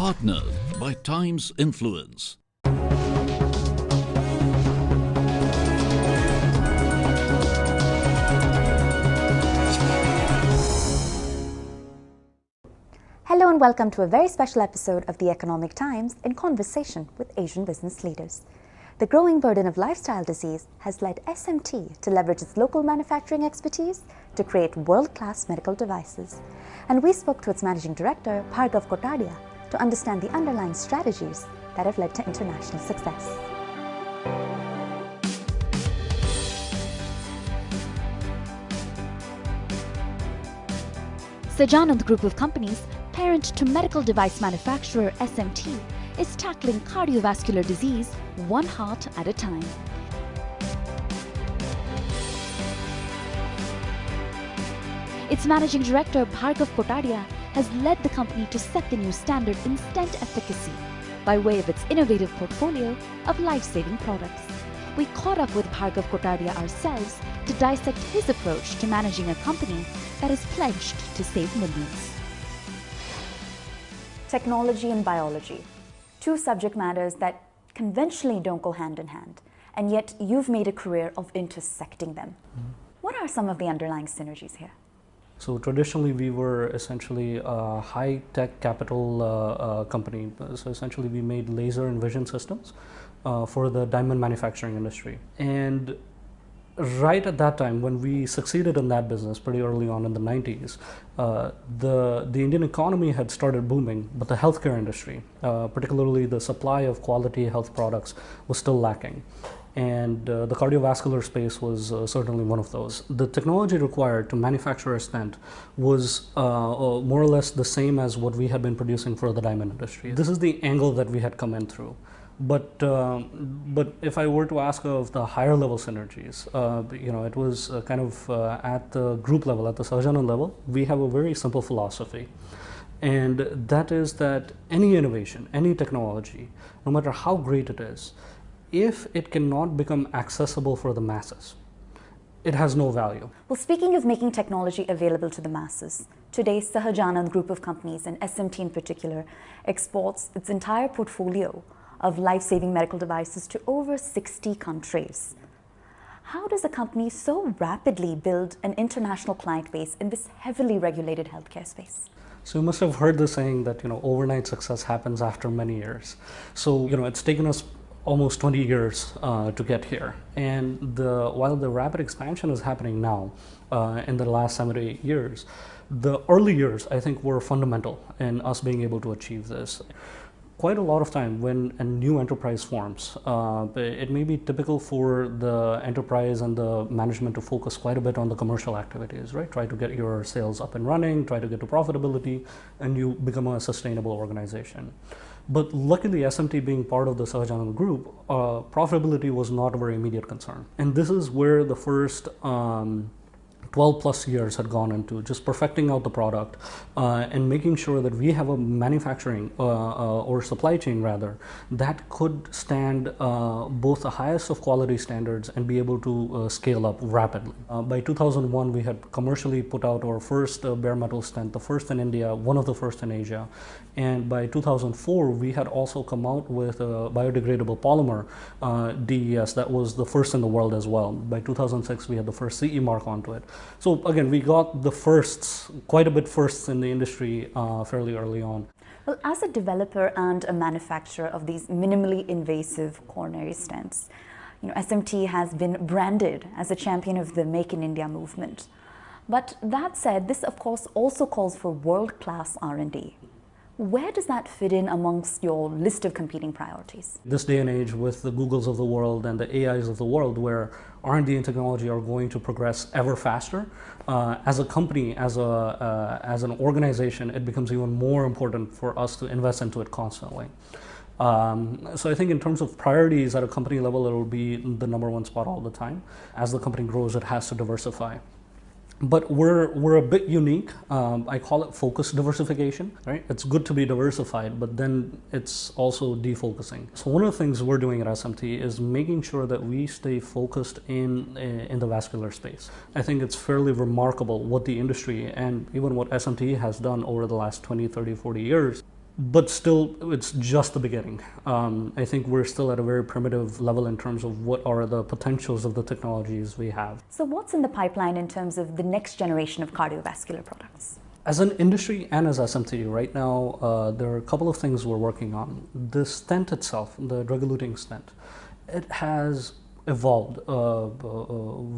Partnered by Times Influence. Hello and welcome to a very special episode of The Economic Times in conversation with Asian business leaders. The growing burden of lifestyle disease has led SMT to leverage its local manufacturing expertise to create world-class medical devices. And we spoke to its managing director, Bhargav Kotadia, to understand the underlying strategies that have led to international success. Sajanand Group of Companies, parent to medical device manufacturer SMT, is tackling cardiovascular disease one heart at a time. Its managing director, Bhargav Kotadia, has led the company to set the new standard in stent efficacy by way of its innovative portfolio of life-saving products. We caught up with Bhargav Kotadia ourselves to dissect his approach to managing a company that is pledged to save millions. Technology and biology, two subject matters that conventionally don't go hand in hand, and yet you've made a career of intersecting them. What are some of the underlying synergies here? So traditionally, we were essentially a high-tech capital company. So essentially, we made laser and vision systems for the diamond manufacturing industry. And right at that time, when we succeeded in that business pretty early on in the 90s, the Indian economy had started booming, but the healthcare industry, particularly the supply of quality health products, was still lacking. And the cardiovascular space was certainly one of those. The technology required to manufacture a stent was more or less the same as what we had been producing for the diamond industry. This is the angle that we had come in through. But if I were to ask of the higher level synergies, it was kind of at the group level, at the Sajanand level, we have a very simple philosophy. And that is that any innovation, any technology, no matter how great it is, if it cannot become accessible for the masses, it has no value. Well, speaking of making technology available to the masses, today Sajanand Group of Companies, and SMT in particular, exports its entire portfolio of life-saving medical devices to over 60 countries. How does a company so rapidly build an international client base in this heavily regulated healthcare space? So you must have heard the saying that overnight success happens after many years. So it's taken us almost 20 years to get here. And while the rapid expansion is happening now in the last 7 to 8 years, the early years, I think, were fundamental in us being able to achieve this. Quite a lot of time when a new enterprise forms, it may be typical for the enterprise and the management to focus quite a bit on the commercial activities, right? Try to get your sales up and running, try to get to profitability, and you become a sustainable organization. But luckily, SMT being part of the Sajanand Group, profitability was not a very immediate concern. And this is where the first 12 plus years had gone into just perfecting out the product and making sure that we have a manufacturing or supply chain rather that could stand both the highest of quality standards and be able to scale up rapidly. By 2001, we had commercially put out our first bare metal stent, the first in India, one of the first in Asia. And by 2004, we had also come out with a biodegradable polymer, DES, that was the first in the world as well. By 2006, we had the first CE mark onto it. So again, we got the firsts, quite a bit firsts in the industry fairly early on. Well, as a developer and a manufacturer of these minimally invasive coronary stents, SMT has been branded as a champion of the Make in India movement. But that said, this of course also calls for world-class R&D. Where does that fit in amongst your list of competing priorities? This day and age, with the Googles of the world and the AIs of the world, where R&D and technology are going to progress ever faster, as a company, as an organization, it becomes even more important for us to invest into it constantly. So I think in terms of priorities at a company level, it will be the number one spot all the time. As the company grows, it has to diversify. But we're a bit unique. I call it focused diversification, right? It's good to be diversified, but then it's also defocusing. So one of the things we're doing at SMT is making sure that we stay focused in the vascular space. I think it's fairly remarkable what the industry and even what SMT has done over the last 20, 30, 40 years. but still, it's just the beginning. I think we're still at a very primitive level in terms of what are the potentials of the technologies we have. So what's in the pipeline in terms of the next generation of cardiovascular products? As an industry and as SMT, right now, there are a couple of things we're working on. The stent itself, the drug-eluting stent, it has evolved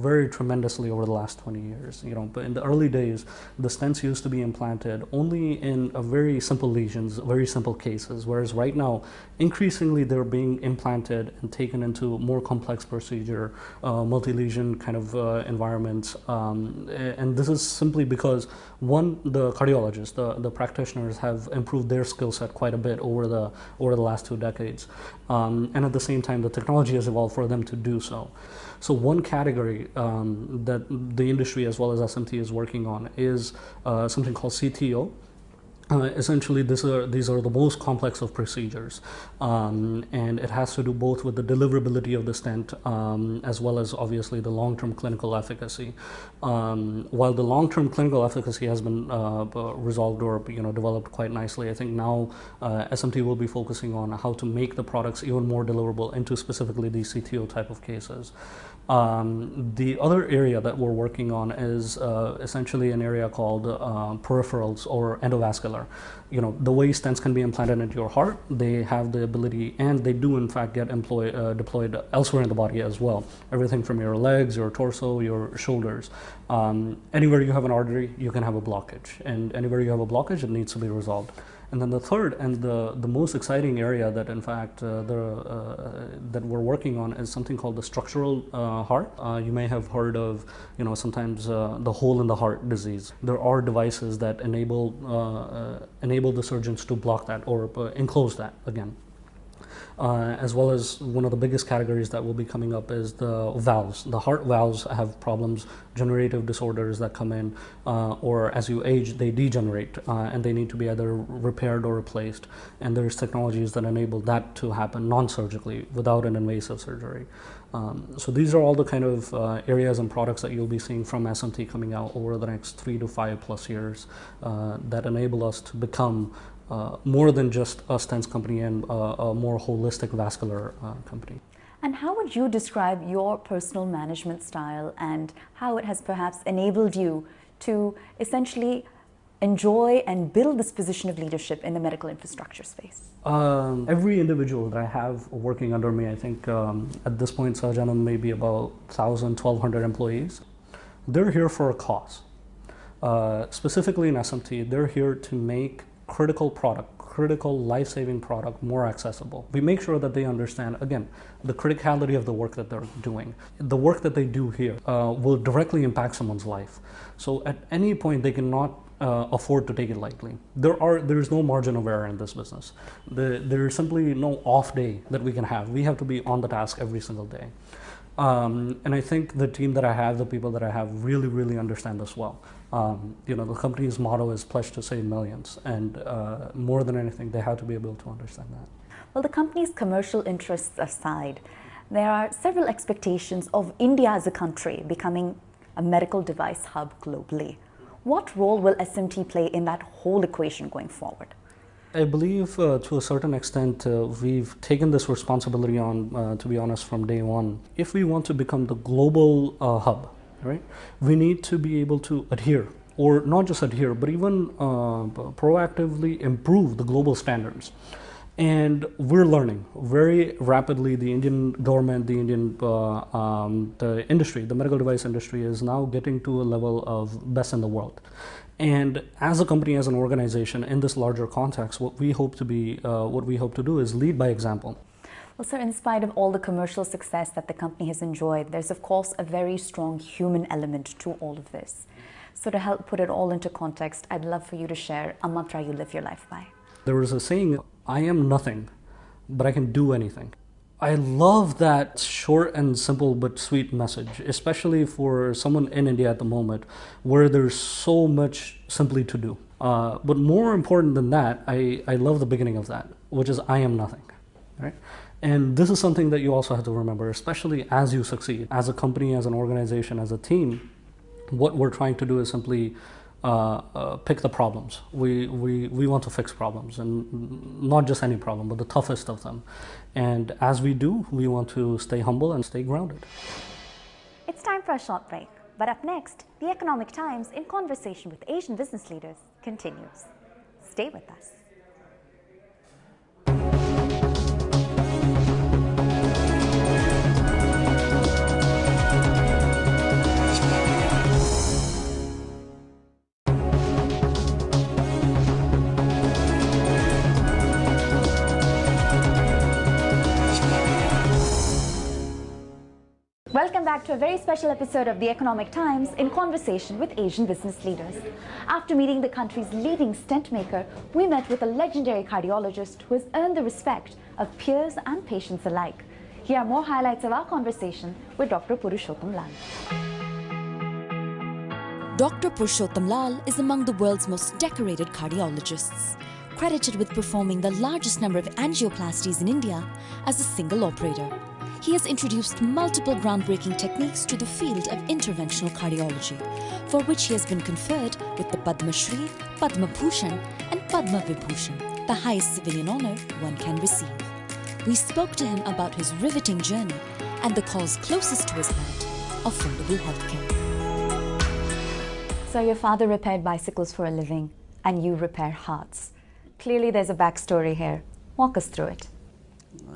very tremendously over the last 20 years. But in the early days, the stents used to be implanted only in very simple lesions, very simple cases, whereas right now, increasingly they're being implanted and taken into more complex procedure, multi-lesion kind of environments. And this is simply because, one, the cardiologists, the practitioners have improved their skill set quite a bit over the last 2 decades. And at the same time, the technology has evolved for them to do so. So one category that the industry as well as SMT is working on is something called CTO. Essentially, these are the most complex of procedures, and it has to do both with the deliverability of the stent as well as obviously the long-term clinical efficacy. While the long-term clinical efficacy has been resolved or developed quite nicely, I think now SMT will be focusing on how to make the products even more deliverable into specifically these CTO type of cases. The other area that we're working on is essentially an area called peripherals or endovascular. The way stents can be implanted into your heart, they have the ability, and they do in fact get deployed elsewhere in the body as well. Everything from your legs, your torso, your shoulders. Anywhere you have an artery, you can have a blockage, and anywhere you have a blockage, it needs to be resolved. And then the third and the most exciting area that in fact that we're working on is something called the structural heart. You may have heard of sometimes the hole in the heart disease. There are devices that enable the surgeons to block that or enclose that again. As well as one of the biggest categories that will be coming up is the valves. The heart valves have problems, generative disorders that come in, or as you age, they degenerate, and they need to be either repaired or replaced. And there's technologies that enable that to happen non-surgically without an invasive surgery. So these are all the kind of areas and products that you'll be seeing from SMT coming out over the next 3 to 5 plus years that enable us to become more than just a stents company and a more holistic vascular company. And how would you describe your personal management style and how it has perhaps enabled you to essentially enjoy and build this position of leadership in the medical infrastructure space? Every individual that I have working under me, I think at this point, Sahajanam may be about 1,000, 1,200 employees. They're here for a cause. Specifically in SMT, they're here to make critical life-saving product more accessible. We make sure that they understand, again, the criticality of the work that they're doing. The work that they do here will directly impact someone's life. So at any point, they cannot afford to take it lightly. There's no margin of error in this business. There's simply no off day that we can have. We have to be on the task every single day. And I think the team that I have, the people that I have really, really understand this well. The company's motto is pledged to save millions, and more than anything, they have to be able to understand that. Well, the company's commercial interests aside, there are several expectations of India as a country becoming a medical device hub globally. What role will SMT play in that whole equation going forward? I believe to a certain extent we've taken this responsibility on, to be honest, from day one. If we want to become the global hub, right, we need to be able to adhere, or not just adhere, but even proactively improve the global standards. And we're learning very rapidly. The Indian government, the industry, the medical device industry is now getting to a level of best in the world. And as a company, as an organization, in this larger context, what we hope to do is lead by example. Well, sir, in spite of all the commercial success that the company has enjoyed, there's of course a very strong human element to all of this. So to help put it all into context, I'd love for you to share a mantra you live your life by. There is a saying, I am nothing, but I can do anything. I love that short and simple but sweet message, especially for someone in India at the moment where there's so much simply to do. But more important than that, I love the beginning of that, which is I am nothing, right? And this is something that you also have to remember, especially as you succeed. As a company, as an organization, as a team, what we're trying to do is simply pick the problems. We want to fix problems, and not just any problem, but the toughest of them. And as we do, we want to stay humble and stay grounded. It's time for a short break. But up next, the Economic Times in conversation with Asian business leaders continues. Stay with us. Welcome back to a very special episode of the Economic Times in conversation with Asian business leaders. After meeting the country's leading stent maker, we met with a legendary cardiologist who has earned the respect of peers and patients alike. Here are more highlights of our conversation with Dr. Purushottam Lal. Dr. Purushottam Lal is among the world's most decorated cardiologists, credited with performing the largest number of angioplasties in India as a single operator. He has introduced multiple groundbreaking techniques to the field of interventional cardiology, for which he has been conferred with the Padma Shri, Padma Bhushan and Padma Vibhushan, the highest civilian honor one can receive. We spoke to him about his riveting journey and the cause closest to his heart, affordable healthcare. So your father repaired bicycles for a living and you repair hearts. Clearly there's a backstory here. Walk us through it.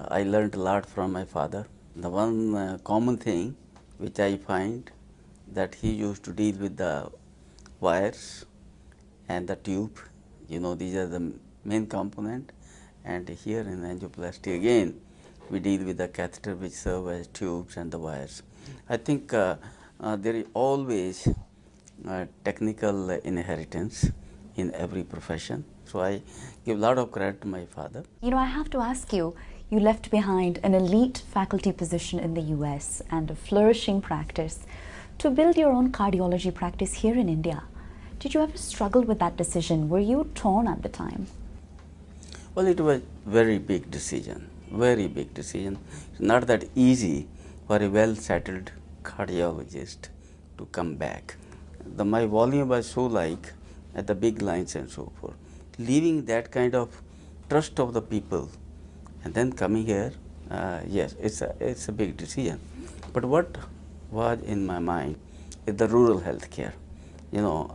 I learned a lot from my father. The one common thing which I find that he used to deal with the wires and the tube. You know, these are the main component. And here in angioplasty again, we deal with the catheter which serve as tubes and the wires. I think there is always technical inheritance in every profession. So I give a lot of credit to my father. You know, I have to ask you, you left behind an elite faculty position in the US and a flourishing practice to build your own cardiology practice here in India. Did you ever struggle with that decision? Were you torn at the time? Well, it was very big decision, very big decision. It's not that easy for a well-settled cardiologist to come back. My volume was so like at the big lines and so forth. Leaving that kind of trust of the people and then coming here, yes, it's a big decision. But what was in my mind is the rural health care. You know,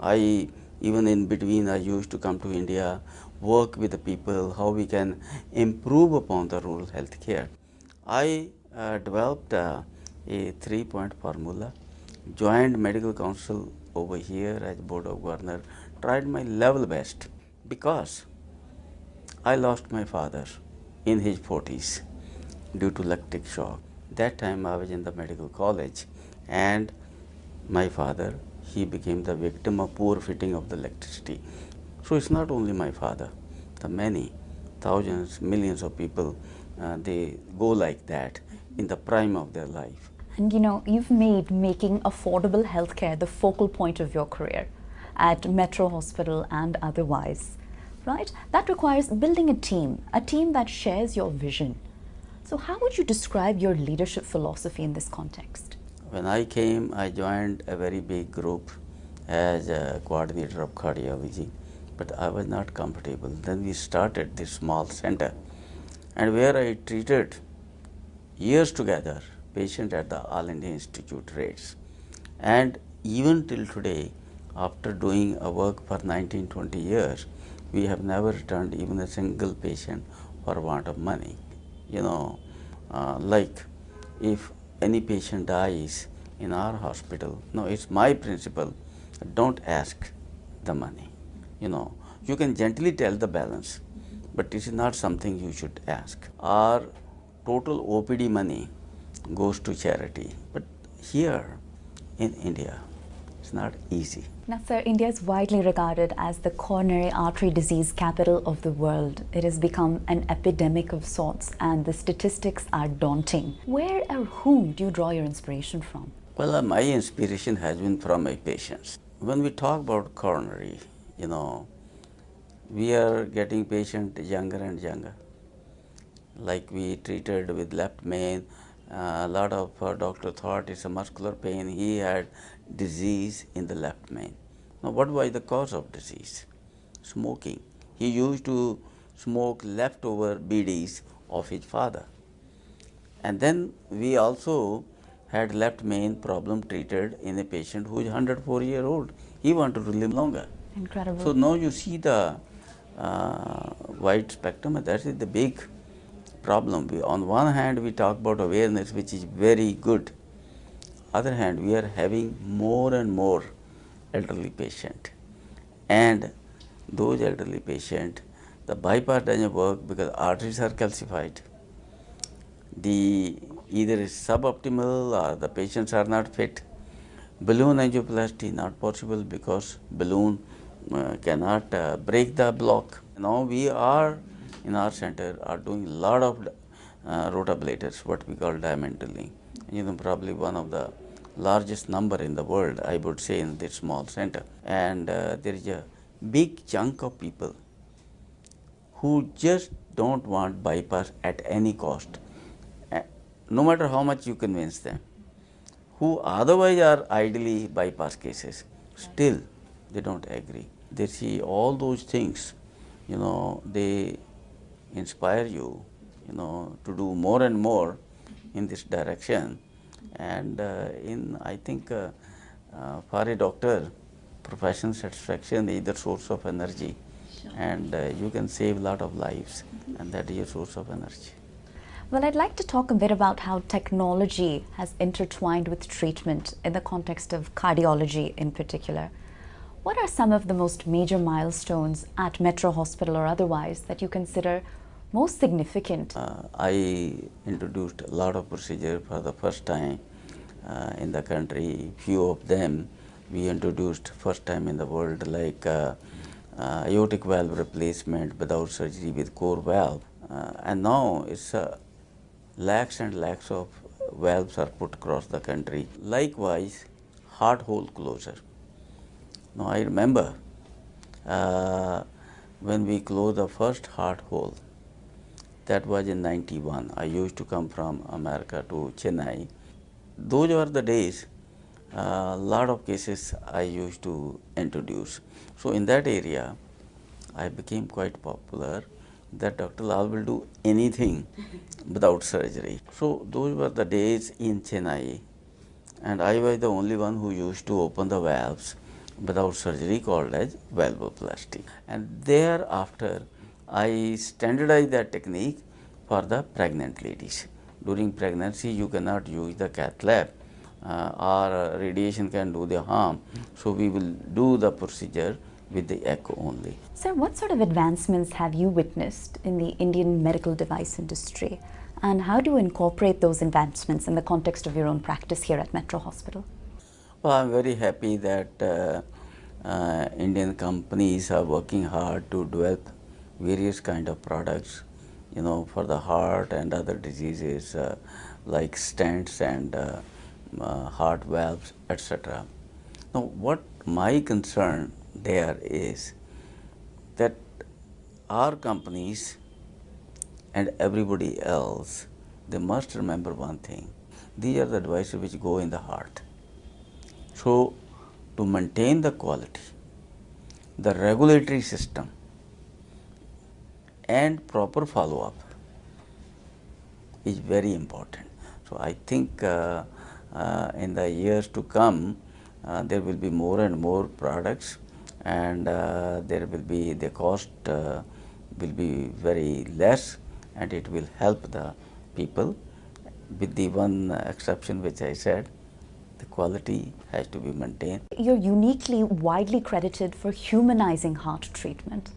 even in between I used to come to India, work with the people, how we can improve upon the rural health care. I developed a 3-point formula, joined medical council over here as board of governor, tried my level best because I lost my father in his 40s due to electric shock. That time I was in the medical college and my father, he became the victim of poor fitting of the electricity. So it's not only my father, the many thousands, millions of people, they go like that in the prime of their life. And you know, you've made making affordable healthcare the focal point of your career at Metro Hospital and otherwise, right? That requires building a team that shares your vision. So how would you describe your leadership philosophy in this context? When I came, I joined a very big group as a coordinator of cardiology, but I was not comfortable. Then we started this small center, and where I treated years together patients at the All India Institute rates. And even till today, after doing a work for 19-20 years, we have never returned even a single patient for want of money. You know, like if any patient dies in our hospital, no, it's my principle, don't ask the money. You know, you can gently tell the balance, but this is not something you should ask. Our total OPD money goes to charity, but here in India, it's not easy. Now, sir, India is widely regarded as the coronary artery disease capital of the world. It has become an epidemic of sorts, and the statistics are daunting. Where or whom do you draw your inspiration from? Well, my inspiration has been from my patients. When we talk about coronary, you know, we are getting patients younger and younger. Like we treated with left main, a lot of doctor thought it's a muscular pain. He had disease in the left main. Now, what was the cause of disease? Smoking. He used to smoke leftover BDs of his father. And then we also had left main problem treated in a patient who is 104-year-old. He wanted to live longer. Incredible. So now you see the wide spectrum, and that is the big problem. On one hand, we talk about awareness, which is very good. Other hand, we are having more and more elderly patient, and those elderly patient, the bypass doesn't work because arteries are calcified. The either is suboptimal or the patients are not fit. Balloon angioplasty not possible because balloon cannot break the block. Now we are in our center are doing a lot of rotablators, what we call diamond drilling. Probably one of the largest number in the world, I would say, in this small center. And there is a big chunk of people who just don't want bypass at any cost, no matter how much you convince them, who otherwise are ideally bypass cases, still they don't agree. They see all those things, they inspire you, to do more and more in this direction. And I think for a doctor, professional satisfaction is the source of energy. Sure. And you can save a lot of lives, and that is a source of energy. Well, I'd like to talk a bit about how technology has intertwined with treatment in the context of cardiology in particular. What are some of the most major milestones at Metro Hospital or otherwise that you consider most significant? I introduced a lot of procedures for the first time in the country. Few of them we introduced first time in the world, like aortic valve replacement without surgery with core valve. And now it's lakhs and lakhs of valves are put across the country. Likewise, heart hole closure. Now I remember when we closed the first heart hole, that was in 91. I used to come from America to Chennai. Those were the days, a lot of cases I used to introduce. So in that area, I became quite popular that Dr. Lal will do anything without surgery. So those were the days in Chennai, and I was the only one who used to open the valves without surgery, called as valvoplasty. And thereafter, I standardized that technique for the pregnant ladies. During pregnancy, you cannot use the cath lab or radiation can do the harm. So we will do the procedure with the echo only. Sir, what sort of advancements have you witnessed in the Indian medical device industry, and how do you incorporate those advancements in the context of your own practice here at Metro Hospital? Well, I'm very happy that Indian companies are working hard to develop various kind of products, for the heart and other diseases like stents and heart valves, etc. Now, what my concern there is that our companies and everybody else, they must remember one thing: these are the devices which go in the heart. So, to maintain the quality, the regulatory system and proper follow-up is very important. So, I think in the years to come, there will be more and more products, and there will be the cost will be very less, and it will help the people, with the one exception which I said, the quality has to be maintained. You're uniquely widely credited for humanizing heart treatment.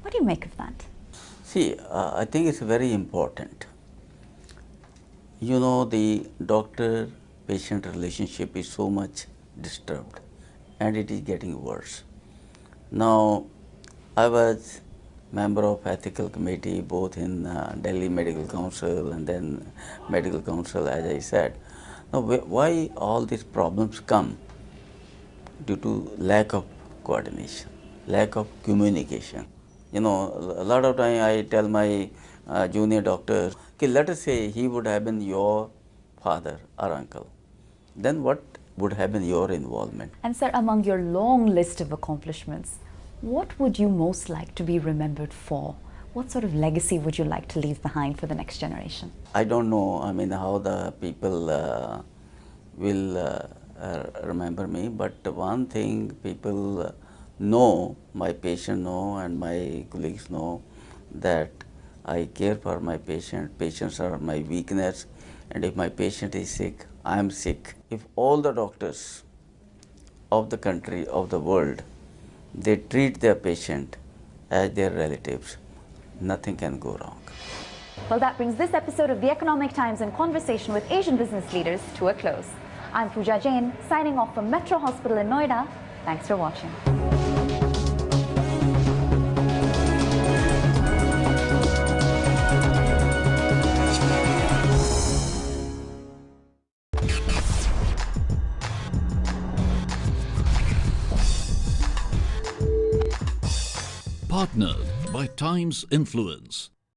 What do you make of that? See, I think it's very important. The doctor-patient relationship is so much disturbed, and it is getting worse. Now, I was member of ethical committee both in Delhi Medical Council and then Medical Council, as I said. Now, why all these problems come? Due to lack of coordination, lack of communication. A lot of time I tell my junior doctors, okay, let us say he would have been your father or uncle. Then what would have been your involvement. And sir, among your long list of accomplishments, what would you most like to be remembered for? What sort of legacy would you like to leave behind for the next generation? I don't know, I mean, how the people will remember me, but one thing people know, my patient know and my colleagues know, that I care for my patient. Patients are my weakness, and if my patient is sick, I am sick. If all the doctors of the country, of the world, they treat their patient as their relatives, nothing can go wrong. Well, that brings this episode of The Economic Times in Conversation with Asian Business Leaders to a close. I'm Pooja Jain, signing off from Metro Hospital in Noida. Thanks for watching. Partnered by Times Influence.